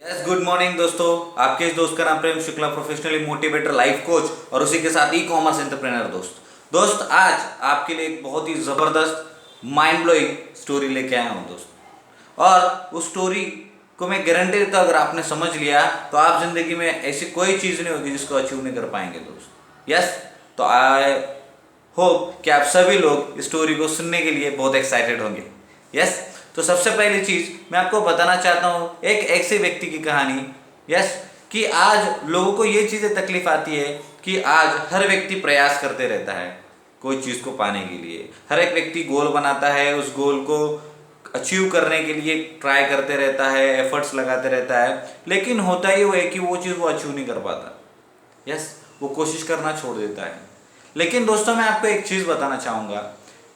Good morning दोस्तों। आपके इस दोस्त का नाम Prem Shukla, professionally motivator, life coach और उसी के साथ ई कॉमर्स एंटरप्रेनर। दोस्त आज आपके लिए एक बहुत ही ज़बरदस्त माइंड ब्लोइंग स्टोरी लेके आया हूँ दोस्त। और उस स्टोरी को मैं गारंटी देता हूँ, अगर आपने समझ लिया तो आप ज़िंदगी में ऐसी कोई चीज़ नहीं होगी जिसको अचीव नहीं कर पाएंगे दोस्त। यस, तो आई होप कि आप सभी लोग इस स्टोरी को सुनने के लिए बहुत एक्साइटेड होंगे। यस, तो सबसे पहली चीज़ मैं आपको बताना चाहता हूँ एक ऐसे व्यक्ति की कहानी। यस, कि आज लोगों को ये चीज़ें तकलीफ आती है कि आज हर व्यक्ति प्रयास करते रहता है कोई चीज़ को पाने के लिए। हर एक व्यक्ति गोल बनाता है, उस गोल को अचीव करने के लिए ट्राई करते रहता है, एफर्ट्स लगाते रहता है, लेकिन होता ही वो है कि वो चीज़ वो अचीव नहीं कर पाता। यस, वो कोशिश करना छोड़ देता है। लेकिन दोस्तों, मैं आपको एक चीज़ बताना चाहूँगा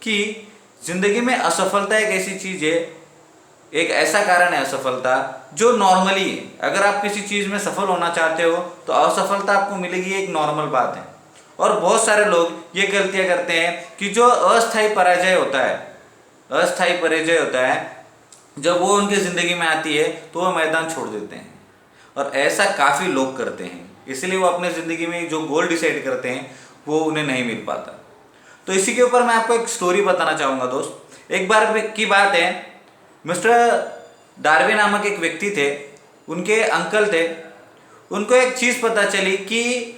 कि ज़िंदगी में असफलता एक ऐसी चीज़ है, एक ऐसा कारण है असफलता जो नॉर्मली है। अगर आप किसी चीज़ में सफल होना चाहते हो तो असफलता आपको मिलेगी, एक नॉर्मल बात है। और बहुत सारे लोग ये गलतियाँ करते हैं कि जो अस्थायी पराजय होता है, अस्थायी पराजय होता है, जब वो उनकी ज़िंदगी में आती है तो वो मैदान छोड़ देते हैं। और ऐसा काफ़ी लोग करते हैं, इसलिए वो अपने ज़िंदगी में जो गोल डिसाइड करते हैं वो उन्हें नहीं मिल पाता। तो इसी के ऊपर मैं आपको एक स्टोरी बताना चाहूँगा दोस्त। एक बार की बात है, मिस्टर डार्विन नामक एक व्यक्ति थे, उनके अंकल थे। उनको एक चीज़ पता चली कि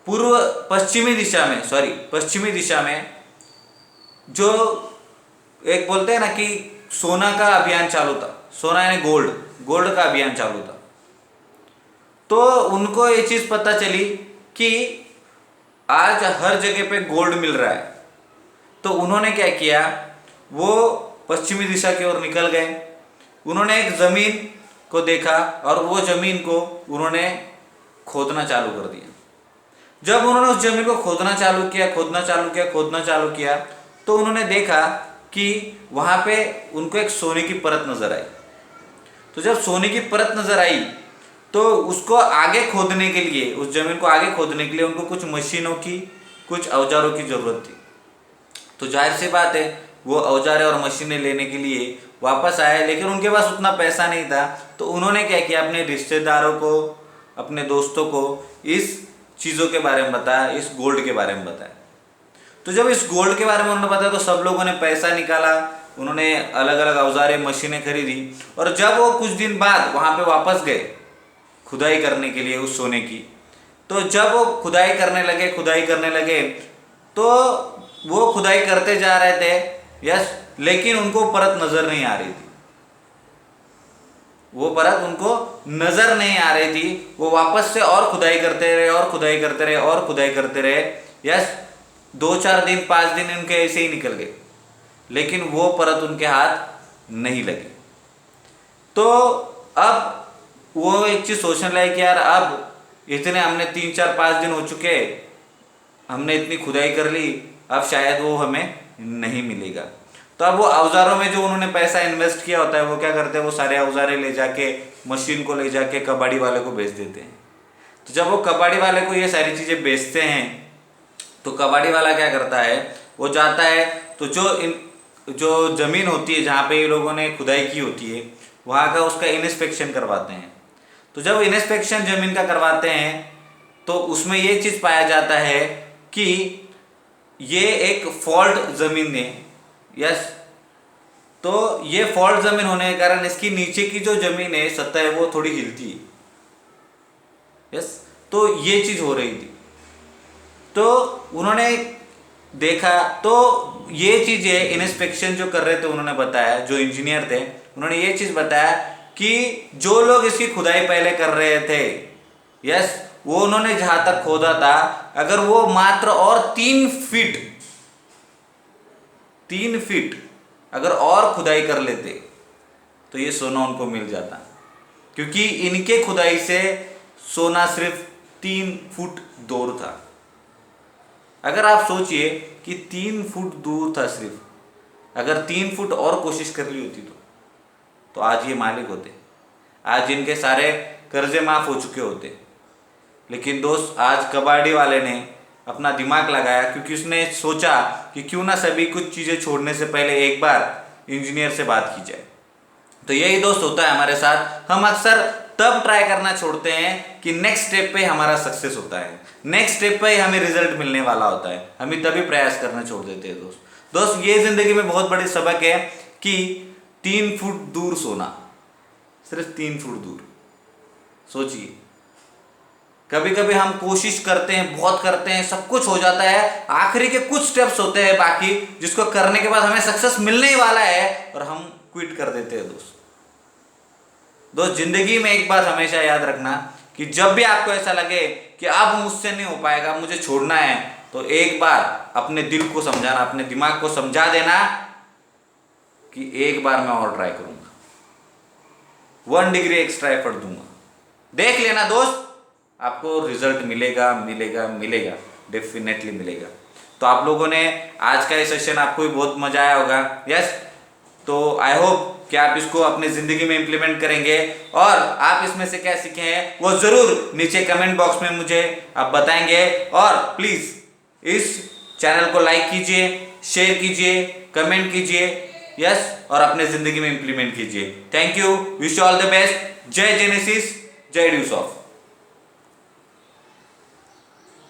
पश्चिमी दिशा में जो एक बोलते हैं ना कि सोना का अभियान चालू था, सोना यानी गोल्ड, गोल्ड का अभियान चालू था। तो उनको ये चीज़ पता चली कि आज हर जगह पे गोल्ड मिल रहा है। तो उन्होंने क्या किया, वो पश्चिमी दिशा की ओर निकल गए। उन्होंने एक ज़मीन को देखा और वो ज़मीन को उन्होंने खोदना चालू कर दिया। जब उन्होंने उस ज़मीन को खोदना चालू किया तो उन्होंने देखा कि वहाँ पे उनको एक सोने की परत नज़र आई। तो जब सोने की परत नज़र आई तो उसको आगे खोदने के लिए, उस ज़मीन को आगे खोदने के लिए उनको कुछ मशीनों की, कुछ औजारों की ज़रूरत थी। तो जाहिर सी बात है, वो औजारें और मशीनें लेने के लिए वापस आए, लेकिन उनके पास उतना पैसा नहीं था। तो उन्होंने क्या किया, अपने रिश्तेदारों को, अपने दोस्तों को इस चीज़ों के बारे में बताया, इस गोल्ड के बारे में बताया। तो जब इस गोल्ड के बारे में उन्होंने बताया तो सब लोगों ने पैसा निकाला, उन्होंने अलग अलग औजारें, मशीनें खरीदी। और जब वो कुछ दिन बाद वहाँ पे वापस गए खुदाई करने के लिए उस सोने की, तो जब वो खुदाई करने लगे तो वो खुदाई करते जा रहे थे। यस, लेकिन उनको परत नज़र नहीं आ रही थी, वो परत उनको नज़र नहीं आ रही थी। वो वापस से और खुदाई करते रहे। यस, 2-4 दिन, 5 दिन उनके ऐसे ही निकल गए, लेकिन वो परत उनके हाथ नहीं लगी। तो अब वो एक चीज़ सोचने लगे कि यार, अब इतने हमने 3-4-5 दिन हो चुके, हमने इतनी खुदाई कर ली, अब शायद वो हमें नहीं मिलेगा। तो अब वो औजारों में जो उन्होंने पैसा इन्वेस्ट किया होता है, वो क्या करते हैं, वो सारे औजारें ले जाके, मशीन को ले जाके कबाड़ी वाले को बेच देते हैं। तो जब वो कबाड़ी वाले को ये सारी चीज़ें बेचते हैं तो कबाड़ी वाला क्या करता है, वो जाता है तो जो ज़मीन होती है जहाँ पे ये लोगों ने खुदाई की होती है, वहाँ का उसका इंस्पेक्शन करवाते हैं। तो जब इंस्पेक्शन ज़मीन का करवाते हैं तो उसमें ये चीज़ पाया जाता है कि ये एक फॉल्ट ज़मीन है। यस, तो ये फॉल्ट ज़मीन होने के कारण इसकी नीचे की जो ज़मीन है, सतह है, वो थोड़ी हिलती है। यस, तो ये चीज़ हो रही थी। तो उन्होंने देखा, तो ये चीज़ें इंस्पेक्शन जो कर रहे थे उन्होंने बताया, जो इंजीनियर थे उन्होंने ये चीज़ बताया कि जो लोग इसकी खुदाई पहले कर रहे थे, यस, वो उन्होंने जहाँ तक खोदा था, अगर वो मात्र और 3 फीट अगर और खुदाई कर लेते तो ये सोना उनको मिल जाता, क्योंकि इनके खुदाई से सोना सिर्फ 3 फुट दूर था। अगर आप सोचिए कि 3 फुट दूर था सिर्फ, अगर 3 फुट और कोशिश कर ली होती तो आज ये मालिक होते, आज इनके सारे कर्जे माफ़ हो चुके होते। लेकिन दोस्त, आज कबाड़ी वाले ने अपना दिमाग लगाया, क्योंकि उसने सोचा कि क्यों ना सभी कुछ चीज़ें छोड़ने से पहले एक बार इंजीनियर से बात की जाए। तो यही दोस्त होता है हमारे साथ। हम अक्सर तब ट्राई करना छोड़ते हैं कि नेक्स्ट स्टेप पे हमारा सक्सेस होता है, नेक्स्ट स्टेप पे हमें रिजल्ट मिलने वाला होता है, हम तभी प्रयास करना छोड़ देते हैं दोस्त। ये जिंदगी में बहुत बड़ी सबक है कि 3 फुट दूर सोना, सिर्फ 3 फुट दूर। सोचिए, कभी कभी हम कोशिश करते हैं, बहुत करते हैं, सब कुछ हो जाता है, आखिरी के कुछ स्टेप्स होते हैं बाकी, जिसको करने के बाद हमें सक्सेस मिलने ही वाला है और हम क्विट कर देते हैं दोस्त। जिंदगी में एक बात हमेशा याद रखना कि जब भी आपको ऐसा लगे कि अब मुझसे नहीं हो पाएगा, मुझे छोड़ना है, तो एक बार अपने दिल को समझाना, अपने दिमाग को समझा देना कि एक बार मैं और ट्राई करूंगा, 1 डिग्री एक्स्ट्रा एफर्ट दूंगा। देख लेना दोस्त, आपको रिजल्ट मिलेगा मिलेगा मिलेगा, डेफिनेटली मिलेगा। तो आप लोगों ने आज का ये सेशन, आपको भी बहुत मजा आया होगा। यस, तो आई होप कि आप इसको अपनी जिंदगी में इंप्लीमेंट करेंगे और आप इसमें से क्या सीखे हैं वो जरूर नीचे कमेंट बॉक्स में मुझे आप बताएंगे। और प्लीज इस चैनल को लाइक कीजिए, शेयर कीजिए, कमेंट कीजिए, यस, और अपने जिंदगी में इंप्लीमेंट कीजिए। Thank you, wish you all the best. जय जेनेसिस, जय ड्यूसॉफ्ट।